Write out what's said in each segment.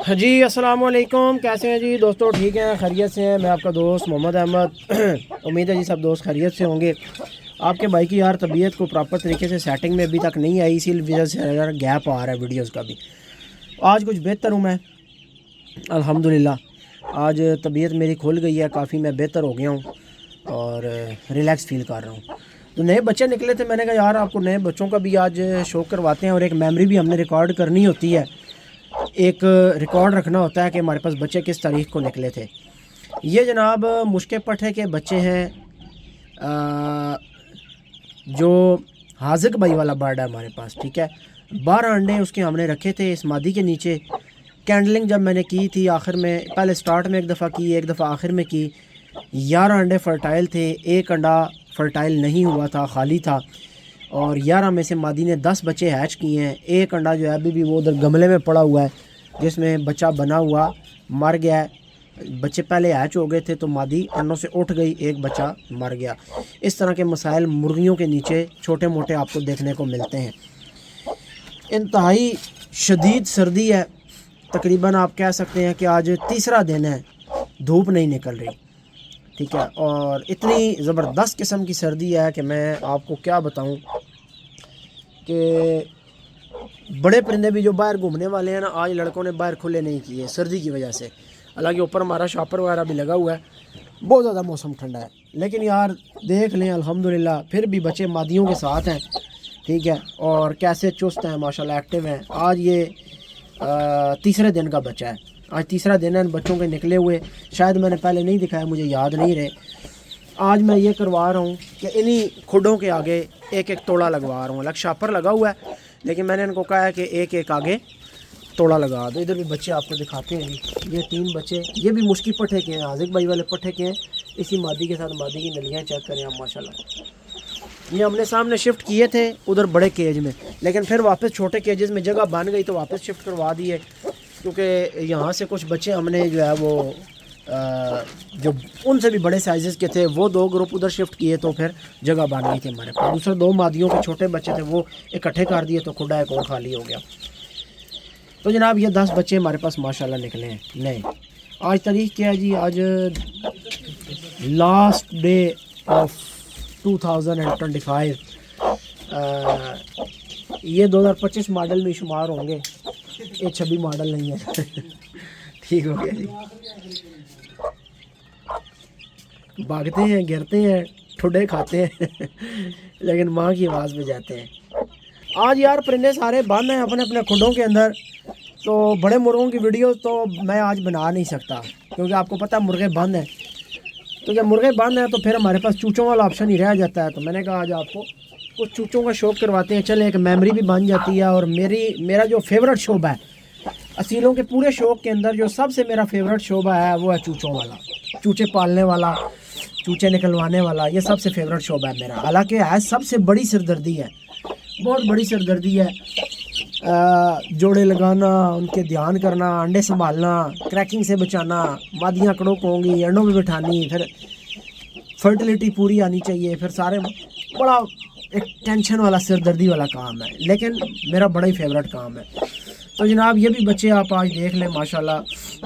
जी अस्सलाम वालेकुम, कैसे हैं जी दोस्तों? ठीक हैं, खैरियत से हैं? मैं आपका दोस्त मोहम्मद अहमद। उम्मीद है जी सब दोस्त खैरियत से होंगे। आपके भाई की यार तबीयत को प्रॉपर तरीके से सेटिंग में अभी तक नहीं आई, इसी वजह से यार गैप आ रहा है वीडियोस का भी। आज कुछ बेहतर हूँ मैं, अल्हम्दुलिल्लाह। आज तबीयत मेरी खुल गई है काफ़ी, मैं बेहतर हो गया हूँ और रिलैक्स फील कर रहा हूँ। तो नए बच्चे निकले थे, मैंने कहा यार आपको नए बच्चों का भी आज शो करवाते हैं और एक मेमोरी भी हमने रिकॉर्ड करनी होती है, एक रिकॉर्ड रखना होता है कि हमारे पास बच्चे किस तारीख को निकले थे। ये जनाब मुश्के पट्टे के बच्चे हैं, जो हाजिक भाई वाला बर्ड है हमारे पास, ठीक है। 12 अंडे उसके हमने रखे थे इस मादी के नीचे। कैंडलिंग जब मैंने की थी आखिर में, पहले स्टार्ट में एक दफ़ा की, एक दफ़ा आखिर में की। 11 अंडे फर्टाइल थे, एक अंडा फर्टाइल नहीं हुआ था, खाली था। और 11 में से मादी ने 10 बच्चे हैच किए हैं। एक अंडा जो है अभी भी वो उधर गमले में पड़ा हुआ है जिसमें बच्चा बना हुआ मर गया है। बच्चे पहले हैच हो गए थे तो मादी अंडों से उठ गई, एक बच्चा मर गया। इस तरह के मसाइल मुर्गियों के नीचे छोटे मोटे आपको देखने को मिलते हैं। इंतहाई शदीद सर्दी है, तकरीबन आप कह सकते हैं कि आज तीसरा दिन है, धूप नहीं निकल रही, ठीक है। और इतनी ज़बरदस्त किस्म की सर्दी है कि मैं आपको क्या बताऊं कि बड़े परिंदे भी जो बाहर घूमने वाले हैं ना, आज लड़कों ने बाहर खुले नहीं किए सर्दी की वजह से। हालांकि ऊपर हमारा शॉपर वगैरह भी लगा हुआ है, बहुत ज़्यादा मौसम ठंडा है, लेकिन यार देख लें अल्हम्दुलिल्लाह फिर भी बच्चे मादियों के साथ हैं, ठीक है। और कैसे चुस्त हैं माशाल्लाह, एक्टिव हैं। आज ये तीसरे दिन का बच्चा है, आज तीसरा दिन है इन बच्चों के निकले हुए। शायद मैंने पहले नहीं दिखाया, मुझे याद नहीं रहे। आज मैं ये करवा रहा हूँ कि इन्हीं खुडों के आगे एक एक तोड़ा लगवा रहा हूँ। अलग शापर लगा हुआ है, लेकिन मैंने इनको कहा है कि एक एक आगे तोड़ा लगा दो। इधर भी बच्चे आपको दिखाते हैं, ये 3 बच्चे, ये भी मुश्किल पट्टे के हैं, हाजिक भाई वाले पट्टे के हैं। इसी मादी के साथ मादी की नलियाँ चेक करें आप माशाल्लाह। ये हमने सामने शिफ्ट किए थे उधर बड़े केज में, लेकिन फिर वापस छोटे केजेस में जगह बन गई तो वापस शिफ्ट करवा दिए, क्योंकि यहाँ से कुछ बच्चे हमने जो है वो जो उनसे भी बड़े साइज़ के थे वो 2 ग्रुप उधर शिफ्ट किए, तो फिर जगह बन गई थी हमारे पास। दूसरे 2 मादियों के छोटे बच्चे थे वो इकट्ठे कर दिए तो खुदा एक और खाली हो गया। तो जनाब ये 10 बच्चे हमारे पास माशाल्लाह निकले हैं नए। आज तारीख क्या है जी? आज लास्ट डे ऑफ 2025। ये 2025 मॉडल में शुमार होंगे, ये 26 मॉडल नहीं है। ठीक हो गया जी। भागते हैं, गिरते हैं, ठुडे खाते हैं लेकिन माँ की आवाज़ में जाते हैं। आज यार परिंदे सारे बंद हैं अपने अपने खुडों के अंदर, तो बड़े मुर्गों की वीडियो तो मैं आज बना नहीं सकता, क्योंकि आपको पता है मुर्गे बंद हैं। तो जब मुर्गे बंद हैं तो फिर हमारे पास चूचों वाला ऑप्शन ही रह जाता है। तो मैंने कहा आज आपको कुछ चूचों का शौक़ करवाते हैं, चले एक मेमोरी भी बन जाती है। और मेरा जो फेवरेट शोबा है असीलों के पूरे शौक़ के अंदर, जो सबसे मेरा फेवरेट शोबा है वो है चूचों वाला, चूचे पालने वाला, चूचे निकलवाने वाला। ये सबसे फेवरेट शोबा है मेरा। हालांकि है सबसे बड़ी सिरदर्दी है, बहुत बड़ी सिरदर्दी है। जोड़े लगाना, उनके ध्यान करना, अंडे संभालना, क्रैकिंग से बचाना, मादियाँ कड़ोक होंगी, अंडों में बिठानी, फिर फर्टिलिटी पूरी आनी चाहिए, फिर सारे बड़ा एक टेंशन वाला सिरदर्दी वाला काम है, लेकिन मेरा बड़ा ही फेवरेट काम है। तो जनाब ये भी बच्चे आप आज देख लें माशाल्लाह,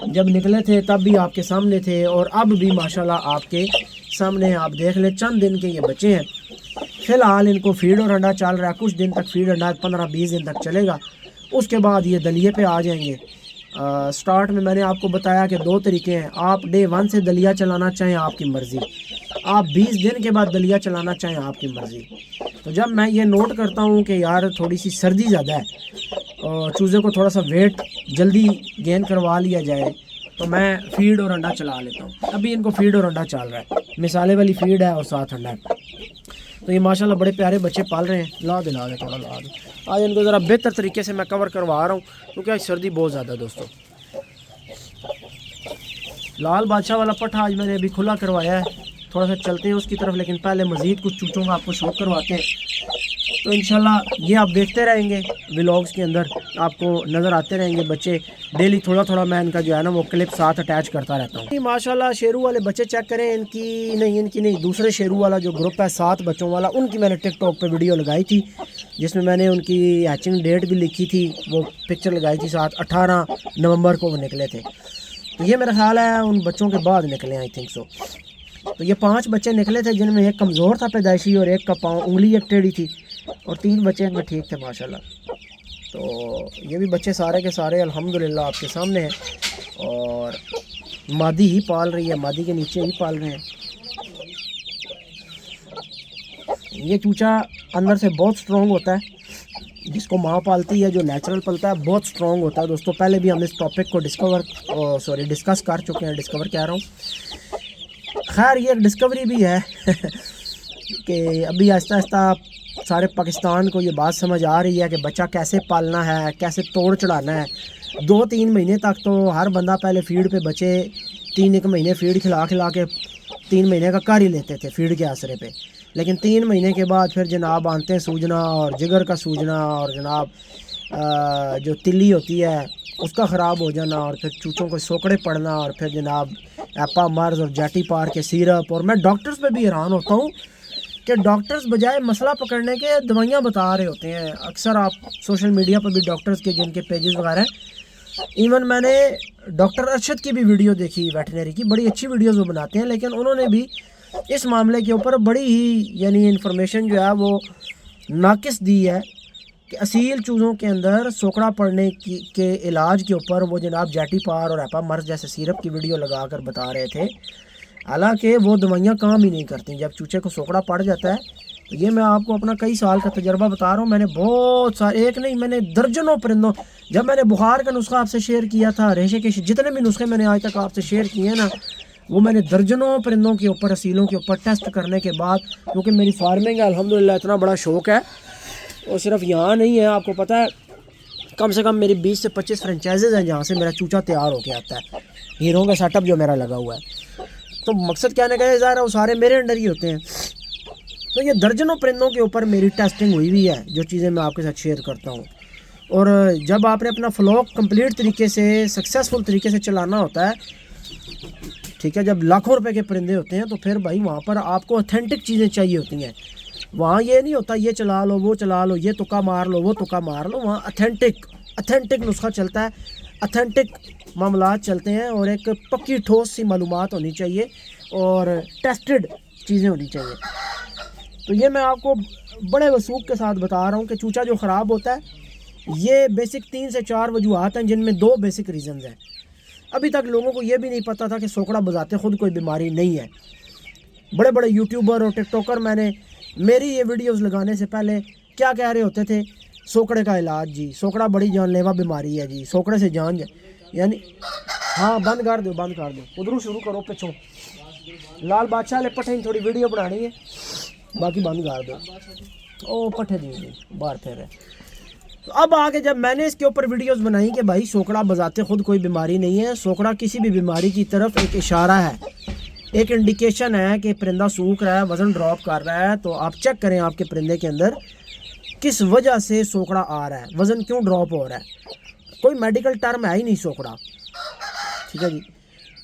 जब निकले थे तब भी आपके सामने थे और अब भी माशाल्लाह आपके सामने आप देख लें। चंद दिन के ये बच्चे हैं, फ़िलहाल इनको फीड और अंडा चल रहा है। कुछ दिन तक फीड अंडा 15-20 दिन तक चलेगा, उसके बाद ये दलिए पे आ जाएंगे। स्टार्ट में मैंने आपको बताया कि 2 तरीके हैं, आप डे 1 से दलिया चलाना चाहें आपकी मर्ज़ी, आप 20 दिन के बाद दलिया चलाना चाहें आपकी मर्ज़ी। तो जब मैं ये नोट करता हूँ कि यार थोड़ी सी सर्दी ज़्यादा है और चूज़े को थोड़ा सा वेट जल्दी गेन करवा लिया जाए, तो मैं फ़ीड और अंडा चला लेता हूँ। अभी इनको फ़ीड और अंडा चल रहा है, मिसाले वाली फ़ीड है और साथ अंडा है। तो ये माशाल्लाह बड़े प्यारे बच्चे पाल रहे हैं। ला दे थोड़ा ला दे। आज इनको ज़रा बेहतर तरीके से मैं कवर करवा रहा हूँ, क्योंकि आज सर्दी बहुत ज़्यादा है दोस्तों। लाल बादशाह वाला पट्टा आज मैंने अभी खुला करवाया है, थोड़ा सा चलते हैं उसकी तरफ, लेकिन पहले मज़ीद कुछ चूचों का आपको शौक करवाते हैं। तो इंशाल्लाह ये आप देखते रहेंगे व्लॉग्स के अंदर, आपको नज़र आते रहेंगे बच्चे। डेली थोड़ा थोड़ा मैं इनका जो है ना वो क्लिप साथ अटैच करता रहता हूँ। माशाल्लाह शेरू वाले बच्चे चेक करें, इनकी नहीं दूसरे शेरू वाला जो ग्रुप है 7 बच्चों वाला, उनकी मैंने टिकटॉक पे वीडियो लगाई थी जिसमें मैंने उनकी हैचिंग डेट भी लिखी थी, वो पिक्चर लगाई थी साथ। 18 नवंबर को वो निकले थे। तो ये मेरा ख्याल है उन बच्चों के बाद निकले, आई थिंक सो। तो ये 5 बच्चे निकले थे जिनमें एक कमज़ोर था पैदाइशी और एक का पाँव उंगली एक टेढ़ी थी, और 3 बच्चे इनमें ठीक थे माशाल्लाह। तो ये भी बच्चे सारे के सारे अल्हम्दुलिल्लाह आपके सामने हैं, और मादी ही पाल रही है, मादी के नीचे ही पाल रहे हैं। ये चूचा अंदर से बहुत स्ट्रॉन्ग होता है, जिसको माँ पालती है, जो नेचुरल पलता है, बहुत स्ट्रॉन्ग होता है दोस्तों। पहले भी हम इस टॉपिक को डिस्कस कर चुके हैं, डिस्कवर कह रहा हूँ। खैर ये एक डिस्कवरी भी है कि अभी आहिस्ता आहिस्ता सारे पाकिस्तान को ये बात समझ आ रही है कि बच्चा कैसे पालना है, कैसे तोड़ चढ़ाना है। 2-3 महीने तक तो हर बंदा पहले फीड पे बच्चे 3-1 महीने फीड खिला के 3 महीने का कर ही लेते थे फीड के आसरे पे। लेकिन 3 महीने के बाद फिर जनाब आंतें सूजना और जिगर का सूजना और जनाब जो तिल्ली होती है उसका ख़राब हो जाना, और फिर चूचों को सोकड़े पड़ना, और फिर जनाब एपा मर्ज और जाटी पार के सिरप। और मैं डॉक्टर्स पे भी हैरान होता हूँ कि डॉक्टर्स बजाय मसला पकड़ने के दवाइयाँ बता रहे होते हैं। अक्सर आप सोशल मीडिया पर भी डॉक्टर्स के जिनके पेजेस वगैरह हैं, इवन मैंने डॉक्टर अरशद की भी वीडियो देखी वेटनरी की, बड़ी अच्छी वीडियोज़ वो बनाते हैं, लेकिन उन्होंने भी इस मामले के ऊपर बड़ी ही यानी इन्फॉर्मेशन जो है वो नाकिस दी है कि असील चूज़ों के अंदर सोकड़ा पड़ने के इलाज के ऊपर वो जनाब जैटी पार और एपा मर्ज जैसे सिरप की वीडियो लगा कर बता रहे थे। हालांकि वो दवाइयाँ काम ही नहीं करती जब चूचे को सोकड़ा पड़ जाता है। तो ये मैं आपको अपना कई साल का तजर्बा बता रहा हूँ। मैंने बहुत सारे, एक नहीं मैंने दर्जनों परिंदों, जब मैंने बुखार का नुस्खा आपसे शेयर किया था, रेशे के जितने भी नुस्खे मैंने आज तक आपसे शेयर किए हैं ना, वो मैंने दर्जनों परिंदों के ऊपर, असीलों के ऊपर टेस्ट करने के बाद, क्योंकि मेरी फार्मिंग है अल्हम्दुलिल्लाह, इतना बड़ा शौक़ है, और सिर्फ यहाँ नहीं है, आपको पता है कम से कम मेरी 20 से 25 फ्रेंचाइजेज़ हैं जहाँ से मेरा चूचा तैयार होके आता है। हीरों का सेटअप जो मेरा लगा हुआ है, तो मकसद कहने का ज़ाहिर है वो सारे मेरे अंडर ही होते हैं। तो ये दर्जनों परिंदों के ऊपर मेरी टेस्टिंग हुई हुई है, जो चीज़ें मैं आपके साथ शेयर करता हूँ। और जब आपने अपना फ्लॉक कंप्लीट तरीके से, सक्सेसफुल तरीके से चलाना होता है, ठीक है, जब लाखों रुपए के परिंदे होते हैं, तो फिर भाई वहाँ पर आपको ऑथेंटिक चीज़ें चाहिए होती हैं। वहाँ ये नहीं होता ये चला लो, वो चला लो, ये तुक्का मार लो, वो तुक्का मार लो। वहाँ अथेंटिक नुस्खा चलता है, अथेंटिक मामलात चलते हैं, और एक पक्की ठोस सी मालूमात होनी चाहिए और टेस्टेड चीज़ें होनी चाहिए। तो ये मैं आपको बड़े वसूख के साथ बता रहा हूँ कि चूचा जो ख़राब होता है, ये बेसिक 3 से 4 वजूहात हैं, जिनमें 2 बेसिक रीज़न्स हैं। अभी तक लोगों को ये भी नहीं पता था कि सोकड़ा बजाते खुद कोई बीमारी नहीं है। बड़े बड़े यूट्यूबर और टिकटॉकर मेरी ये वीडियोस लगाने से पहले क्या कह रहे होते थे, सोकड़े का इलाज जी, सोकड़ा बड़ी जानलेवा बीमारी है जी, सोकड़े से जान यानी। हाँ बंद कर दो उधरों शुरू करो, पिछों लाल बादशाह ले पट्ठे थोड़ी वीडियो बनानी है, बाकी बंद कर दो। ओ पट्ठे दी बाहर फिर है। तो अब आगे जब मैंने इसके ऊपर वीडियोस बनाई कि भाई सोकड़ा बजाते खुद कोई बीमारी नहीं है, सोकड़ा किसी भी बीमारी की तरफ एक इशारा है, एक इंडिकेशन है कि परिंदा सूख रहा है, वज़न ड्रॉप कर रहा है। तो आप चेक करें आपके परिंदे के अंदर किस वजह से सोकड़ा आ रहा है, वज़न क्यों ड्रॉप हो रहा है। कोई मेडिकल टर्म है ही नहीं सोकड़ा, ठीक है जी।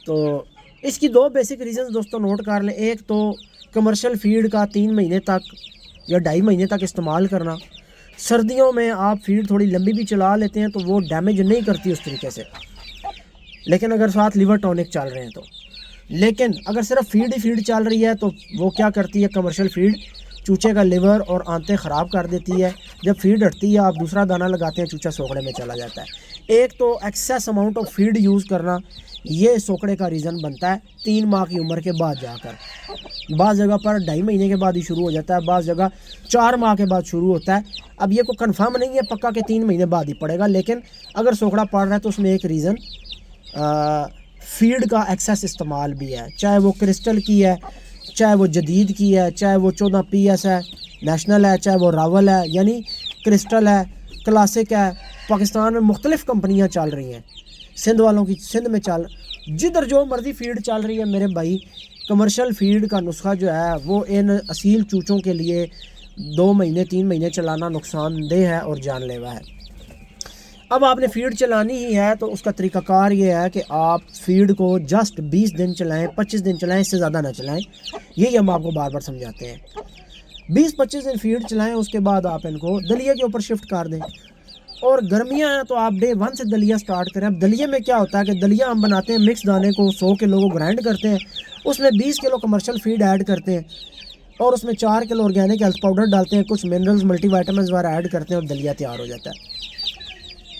तो इसकी 2 बेसिक रीज़न दोस्तों नोट कर लें। एक तो कमर्शियल फीड का 3 महीने तक या 2.5 महीने तक इस्तेमाल करना। सर्दियों में आप फीड थोड़ी लंबी भी चला लेते हैं तो वो डैमेज नहीं करती उस तरीके से, लेकिन अगर साथ लिवर टॉनिक चल रहे हैं तो। लेकिन अगर सिर्फ फीड ही फीड चल रही है तो वो क्या करती है, कमर्शियल फीड चूचे का लिवर और आंतें ख़राब कर देती है। जब फीड हटती है, आप दूसरा दाना लगाते हैं, चूचा सोकड़े में चला जाता है। एक तो excess amount of feed use करना, ये सोकड़े का रीज़न बनता है 3 माह की उम्र के बाद जाकर। बाज़ जगह पर 2.5 महीने के बाद ही शुरू हो जाता है, बाज़ जगह 4 माह के बाद शुरू होता है। अब ये कोई कंफर्म नहीं है पक्का कि 3 महीने बाद ही पड़ेगा, लेकिन अगर सोकड़ा पड़ रहा है तो उसमें एक रीज़न फीड का एक्सेस इस्तेमाल भी है, चाहे वो क्रिस्टल की है, चाहे वो जदीद की है, चाहे वो 14 PS है, नेशनल है, चाहे वो रावल है, यानी क्रिस्टल है, क्लासिक है। पाकिस्तान में मुख्तलिफ़ कंपनियां चल रही हैं, सिंध वालों की सिंध में जिधर जो मर्ज़ी फीड चल रही है मेरे भाई। कमर्शियल फीड का नुस्खा जो है वो इन असील चूचों के लिए 2 महीने 3 महीने चलाना नुकसानदेह है और जानलेवा है। अब आपने फीड चलानी ही है तो उसका तरीक़ाकार ये है कि आप फीड को जस्ट 20 दिन चलाएं, 25 दिन चलाएं, इससे ज़्यादा ना चलाएं। यही हम आपको बार बार समझाते हैं। 20-25 दिन फीड चलाएं, उसके बाद आप इनको दलिया के ऊपर शिफ्ट कर दें। और गर्मियाँ हैं तो आप डे 1 से दलिया स्टार्ट करें। अब दलिया में क्या होता है कि दलिया हम बनाते हैं, मिक्स दाने को 100 किलो को ग्राइंड करते हैं, उसमें 20 किलो कमर्शियल फीड ऐड करते हैं और उसमें 4 किलो ऑर्गेनिक हेल्थ पाउडर डालते हैं, कुछ मिनरल्स मल्टीविटामिन्स वगैरह ऐड करते हैं और दलिया तैयार हो जाता है।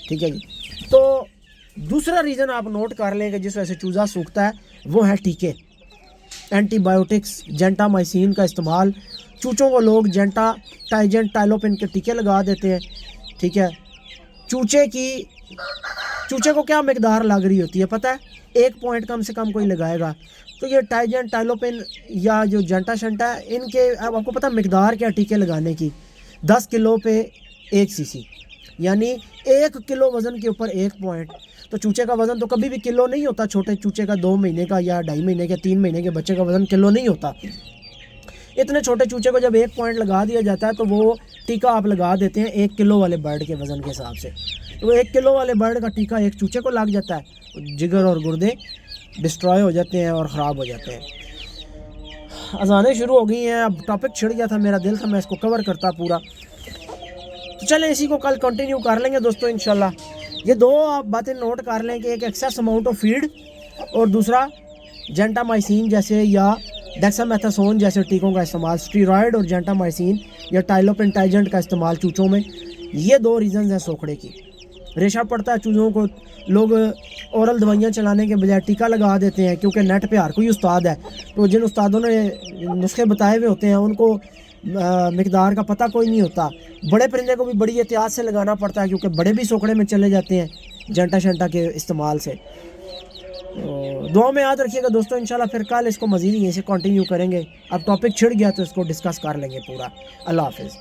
ठीक है जी। तो दूसरा रीज़न आप नोट कर लें कि जिस वजह से चूज़ा सूखता है वो है टीके, एंटीबायोटिक्स, जेंटामाइसिन का इस्तेमाल। चूचों को लोग जेंटा, टाइजेंट, टाइलोपिन के टीके लगा देते हैं। ठीक है, चूचे को क्या मकदार लग रही होती है पता है? 1 पॉइंट कम से कम कोई लगाएगा। तो ये टाइजेंट, टाइलोपिन या जो जेंटा शंटा है, इनके अब आपको पता मकदार क्या टीके लगाने की? 10 किलो पे 1 सीसी, यानी 1 किलो वज़न के ऊपर 1 पॉइंट। तो चूचे का वज़न तो कभी भी किलो नहीं होता। छोटे चूचे का 2 महीने का या 2.5 महीने के 3 महीने के बच्चे का वज़न किलो नहीं होता। इतने छोटे चूचे को जब 1 पॉइंट लगा दिया जाता है तो वो टीका आप लगा देते हैं 1 किलो वाले बर्ड के वज़न के हिसाब से। तो 1 किलो वाले बर्ड का टीका एक चूचे को लग जाता है, जिगर और गुर्दे डिस्ट्रॉय हो जाते हैं और ख़राब हो जाते हैं। अज़ानें शुरू हो गई हैं, अब टॉपिक छिड़ गया था, मेरा दिल था मैं इसको कवर करता पूरा। तो चलें इसी को कल कंटिन्यू कर लेंगे दोस्तों इंशाल्लाह। ये 2 आप बातें नोट कर लें कि एक एक्सेस अमाउंट ऑफ फीड और दूसरा जेंटामाइसिन जैसे या डेक्सामेथासोन जैसे टीकों का इस्तेमाल, स्टीरॉयड और जेंटामाइसिन या टाइलोपिन टाइजेंट का इस्तेमाल चूचों में। ये 2 रीज़न हैं सोखड़े की। रेशा पड़ता है चूज़ों को, लोग औरल दवाइयाँ चलाने के बजाय टीका लगा देते हैं, क्योंकि नेट पे हर कोई उस्ताद है। तो जिन उस्तादों ने नुस्खे बताए हुए होते हैं उनको मकदार का पता कोई नहीं होता। बड़े परिंदे को भी बड़ी एहतियात से लगाना पड़ता है, क्योंकि बड़े भी सोखड़े में चले जाते हैं जेंटा शंटा के इस्तेमाल से। तो दुआ में याद रखिएगा दोस्तों, इंशाल्लाह फिर कल इसको मज़ीद यहीं से कंटिन्यू करेंगे। अब टॉपिक छिड़ गया तो इसको डिस्कस कर लेंगे पूरा। अल्लाह हाफ़िज़।